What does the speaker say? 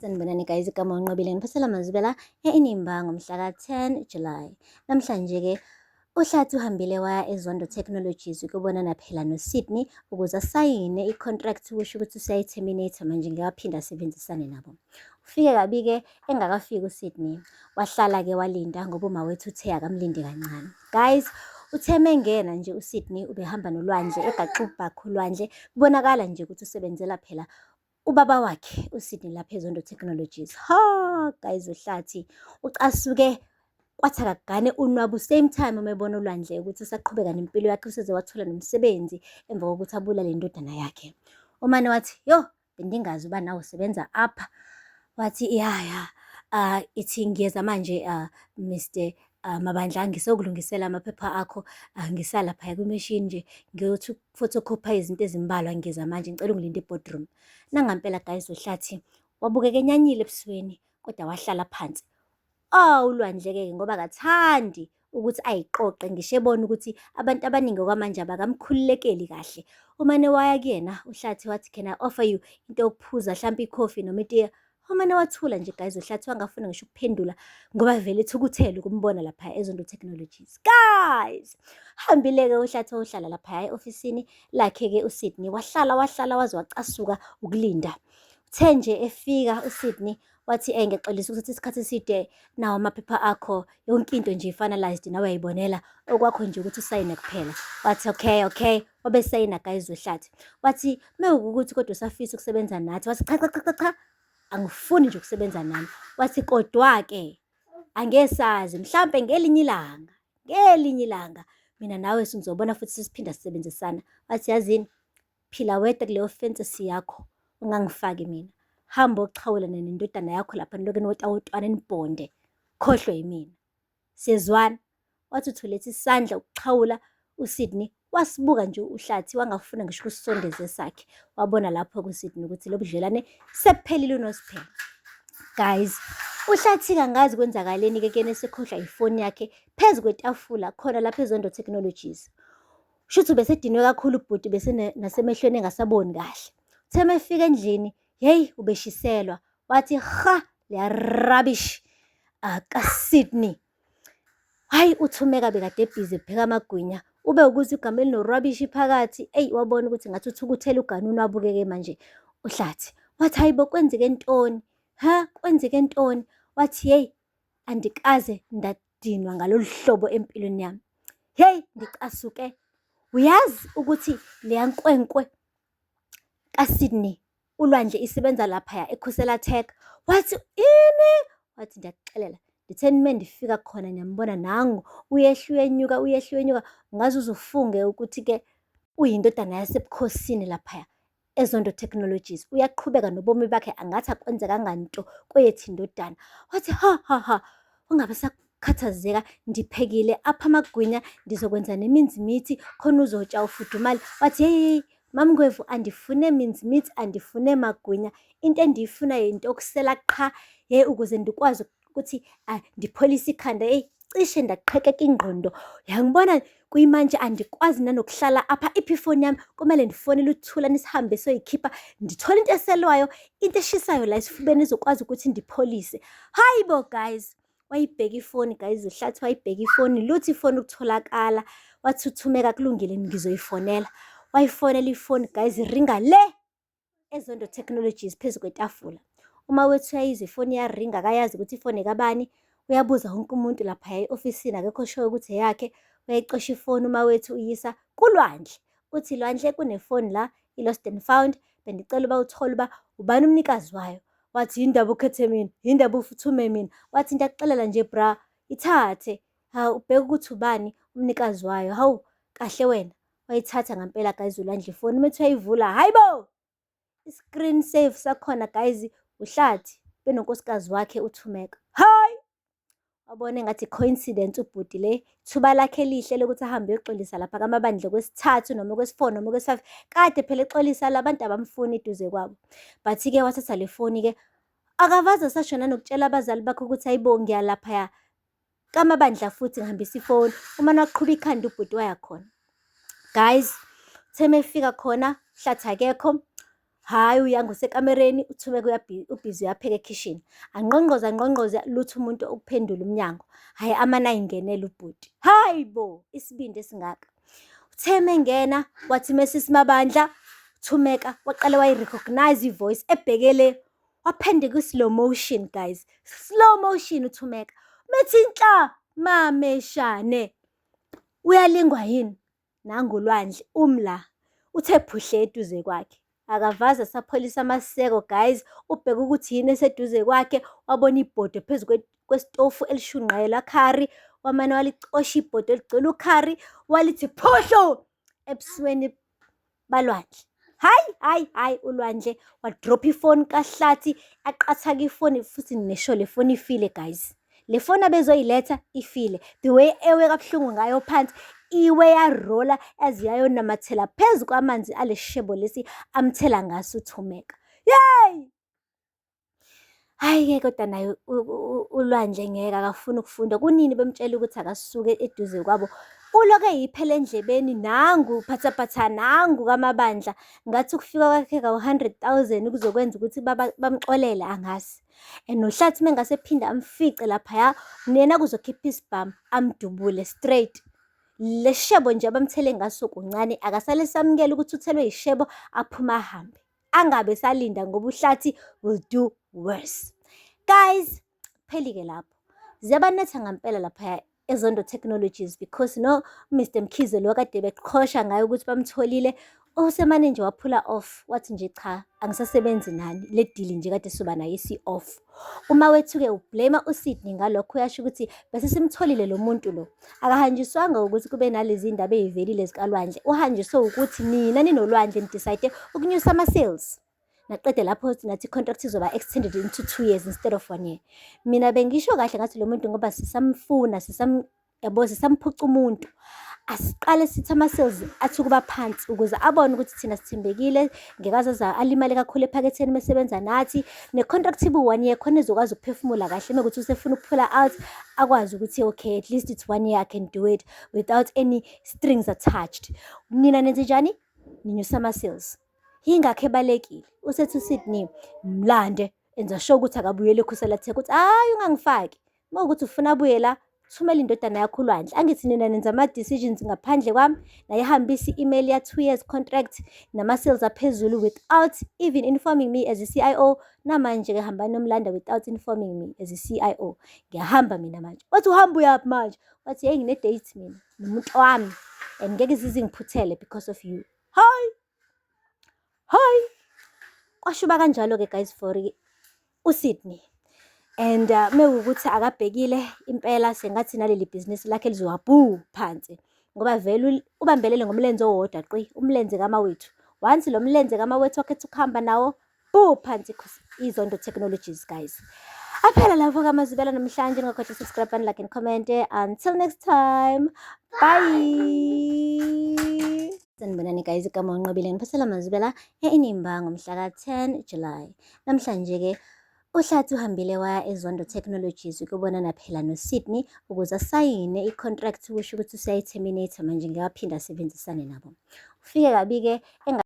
Sanibonani guys, igama unqobile ngiphosela amazwibela eNimba ngomhla ka-10 July. Namhlanje-ke uHlathi uhambile waya eZondo Technologies ukubonana phela noSydney ukuze asayine i-contract, kusho ukuthi usayi-terminate manje ngekaphinda asebenzisane nabo. Ufike kabi-ke engakafiki uSydney, wahlala-ke walinda ngoba umawethu uthe akamlinde kancane. Guys, uthe mengena nje uSydney ubehamba nolwandle egaxa ubhakho ulwandle, kubonakala nje ukuthi usebenzela phela ubaba wakhe uSydney lapha eZondo Technologies. Ha guys, uHlathi ucasuke kwathi akagane unwabu same time uma ebona ulwandle ukuthi usaqhubeka nempilo yakhe, useze wathola nomsebenzi emva kokuthi abulale indodana yakhe. Umane wathi, yo, bendingazi uba nawe usebenza apha. Wathi ithi ngiyeza manje Mr. Mabandla, ngisokulungisela amaphepha akho, ngisalaphaya kwimeshini nje ngiyothi ukufotokhopha izinto ezimbalwa, ngiyeza manje ngicela ungilinde e-boardroom. Nangampela guys, uHlathi wabukeka enyanyile ebusweni kodwa wahlala phansi. Ulwandle-ke ngoba akathandi ukuthi ayiqoqe, ngisho ebona ukuthi abantu abaningi okwamanje abakamkhululekeli kahle. Umane waya kuyena uHlathi wathi, can I offer you into yokuphuza, hlampe ikhofi noma itiye? Umane wathula nje guys, uHlathi wangafuna ngisho ukuphendula ngoba vele ethukuthele ukumbona lapha eZondo Technologies. Guys, hambile-ke uHlathi ohlala lapha e-ofisini lakhe-ke uSydney, wahlala waze wacasuka ukulinda. Uthe nje efika uSydney wathi ngiyaxolisa ukuthatha isikhathi eside, nawo amaphepha akho, yonke into nje i-finalized, nawe uyayibonela, okwakho nje ukuthi usayine kuphela. Wathi okay, wabe sayina guys uHlathi. Wathi mewukuthi kodwa usafisa ukusebenza nathi, wathi cha, angifuni nje ukusebenza nami. Wathi kodwa-ke angesazi, mhlampe ngelinye ilanga mina nawe sizobona futhi sesiphinda sisebenzisana. Wathi yazini, phila wedwa kuleyo fantasy yakho, ungangifaki mina. Hamba oxhawula nendodana yakho lapha niloke notawutwana nibhonde, khohlwe yimina, siyezwana. Wathi uthulethe isandla ukuxhawula uSydney, wasibuka nje uHlathi, wangafuna ngisho ukusondeza esakhe. Wabona lapho kuSydney ukuthi lo budlelwane sephelile unosiphela. Guys, uHlathi kangazi kwenzakaleni-ke kuyena esekhohlwa ifoni yakhe phezu kwetafula khona lapha eZondo Technologies. Shuthi ubesedinwe kakhulu ubhuti, bese nasemehlweni engasaboni kahle. Uthe mefika endlini, yeyi ubeshiselwa. Wathi leya rubbish kaSydney. Hayi, uThumeka bekade ebhizi epheka amagwinya, ube ukuthi igama elino-rubbish phakathi. Wabona ukuthi ngathi uthukuthele ugane unwabuke-ke manje uHlathi. Wathi hayibo, kwenzeke ntoni? Kwenzeke ntoni? Wathi yeyi, andikaze ndadinwa ngalolu hlobo empilweni yami. Heyi, ngicasuke. Uyazi ukuthi leya nkwenkwe kaSydney ulwandle isebenza laphaya eKhusela Tech? Wathi ini? Wathi ndiyakuxelela, ndithe nime ndifika khona niyambona nangu uyehla uyenyuka, ngaze uzufunge ukuthi-ke uyindodana yasebukhosini laphaya eZondo Technologies. Uyaqhubeka nobomi bakhe angathi akwenzekanga nto kweyethu indodana. Wathi ungabe sakhathazeka, ndiphekile apha amagwinya, ndizokwenza neminzimithi khona uzotsha ufudumale. Wathi yeyi MamNgwevu, andifune minzimithi, andifune magwinya, into endiyifunayo into yokusela qha, ukuze ndikwazi ukuthi ndipholise ikhanda. Cishe ndaqhekeka ingqondo, uyangibona kuyimanje andikwazi nanokuhlala apha. Iphi ifoni yami, kumele ndifonele uThula nisihambe soyikhipha, ndithole into eselwayo, into eshisayo la esifubeni ezokwazi ukuthi ndipholise. Hayibo guys, wayibheka ifoni guys, uHlathi wayibheka ifoni, lutho ifoni ukutholakala. Wathi uThumeka kulungile ngizoyifonela. Wayifonela ifoni guys, iringa le eZondo Technologies phezu kwetafula. Uma wethu uyayizwa ifoni yaringa, akayazi ukuthi ifoni kabani, uyabuza wonke umuntu lapha e-ofisini, akekho sure ukuthi eyakhe. Uyayicosha ifoni uma wethu uyisa kulwandle, uthi lwandle kunefoni la, i-lost and found, bendicela uba uthole uba ubani umnikazi wayo. Wathi yindaba ukhethe mina, yindaba ufuthume mina. Wathi ndiyakuxelela nje bra, ithathe, ubheke ukuthi ubani umnikazi wayo. Hawu kahle wena. Wayithatha ngampela guys ulwandle ifoni, methi uyayivula, hayibo, i-screen save sakhona guys, uHlathi benonkosikazi wakhe uThumeka. Hayi, wabona engathi coincidence ubhuti le, thuba lakhe elihle lokuthi ahambe eyoxolisa lapha kaMabandla kwesithathu noma kwesi-4 noma kwesi-5. Kade phela exolisa labantu abamfuni eduze kwabo. Bathi-ke wathatha le foni-ke, akavaze sashona nokutshela abazali bakhe ukuthi hayibo ngiyalaphaya kaMabandla futhi ngihambisa ifoni. Umane waqhuba ikhanda ubhuti wayakhona. Guys, uthe mefika khona uHlathi akekho, hhayi uyanga usekamereni, uThumeka ubhizi uyapheka ekhishini. Angqongqoze lutho umuntu ukuphendula umnyango. Hhayi amane ayingenele ubhuti. Hayi bo, isibindi esingaka. Uthe mengena wathi Mrs Mabandla, Thumeka waqale wayi-recognize ivoice ebhekele, waphendeka i-slow motion guys, slow motion uThumeka. Methi nhla mameshane, uyalingwa yini? Nangulwandle umla, uthe phuhle eduze kwakhe. Akavaze sapholisa amaseko guys, ubheka ukuthi yini eseduze kwakhe, wabona ibhodo phezu kwesitofu elishunqayelwa khari, wamane walicosha ibhodo eligcwele ukhari, walithi phohlo ebusweni balwandle. Hayi ulwandle wadropha ifoni kaHlathi, aqathaka ifoni futhi nesho le foni ifile guys. Le foni abezoyiletha ifile, the way ewe kabuhlungu ngayo phansi, iwe yarola yaze yayonamathela phezu kwamanzi aleshebo lesi amthela ngaso uThumeka. Yey! Hhayi-ke kodwa naye ulwandle ngeke akafuni ukufunda. Kunini bemtshela ukuthi akasuke eduze kwabo, uloke yiphela endlebeni, nangu phathaphatha, nangu kaMabandla. Ngathi ukufika kwakhe ka-100,000 kuzokwenza ukuthi bamxolele angazi. And noHlathi mengase phinda amfice laphaya, nena kuzokhipha isibhamu amdubule straight. Le shebo nje abamthele ngaso kuncane, akasale samukela ukuthi uthelwe yishebo aphume ahambe. Angabe salinda ngoba uHlathi will do worse. Guys, phelike lapho. Ziyabanetha ngampela laphaya eZondo Technologies because no Mr Mkhize lo kade beqhosha ngayo ukuthi bamtholile, usemane nje waphula off, wathi nje cha angisasebenzi nani, le deal nje kade soba nayo isi-off. Uma wethu-ke ublame uSydney ngalokho, uyasho ukuthi bese simtholile lo muntu lo. Akahanjiswanga ukuthi kube nalezi ndaba ey'velile zikalwandle, uhanjiswe ukuthi nina ninolwandle nidecide ukunyusa ama-sales. Naqede lapho nathi i-contract izoba extended into 2 years instead of 1 year. Mina bengisho kahle ngathi lo muntu ngoba sisamfuna, sisamphuca umuntu, asiqale sithi ama-sales athi ukuba phansi ukuze abone ukuthi thina sithembekile, ngekazaza alimale kakhulu ephaketheni mesebenza nathi, ne-contract ibu 1 year khona ezokwazi ukuphefumula kahle mekuthi usefuna ukuphula out, akwazi ukuthi okay at least it's 1 year I can do it without any strings attached. Nina nenze njani? Ninyusa ama-sales. Yingakho ebalekile usethi uSydney mlande enza sure ukuthi akabuyele eKhuselatheke ukuthi hayi ungangifaki, uma ukuthi ufuna abuye la thumela indodana yakho uLwandle. Angithi nina nenza ama-decisions ngaphandle kwami, naye ehambisa i-email ya-2 years contract nama-sales aphezulu without even informing me as i-CIO. Namanje-ke hambani nomlanda without informing me as i-CIO. Ngiyahamba mina manje. Wathi uhamba uyaphi manje? Wathi hey ngine-date mina nomuntu wami and ngeke zizingiphuthele because of you. Hayi kwashuba kanjalo-ke guys for uSydney. And mekuwukuthi akabhekile impela sengathi naleli bhizinisi lakhe lizowa phansi ngoba vele ubambelele ngomlenze owodwa qi, umlenze kaMawethu. Once lo mlenze kaMawethu wakhetha ukuhamba nawo phansi iZondo Technologies guys. Aphela lapho kaMazibela namhlanje, ningakhohlwa subscribe and like and comment. Until next time, bye. Sanibonani guys, igama uNqobile ngiphasela Mazibela eNimba ngomhla ka-10 July. Namhlanje-ke uHlathi uhambile waya eZondo Technologies ukubonana phela noSydney ukuze asayine i-contract, kusho ukuthi usayiterminate manje ngekaphinda asebenzisane nabo. Ufike kabi-ke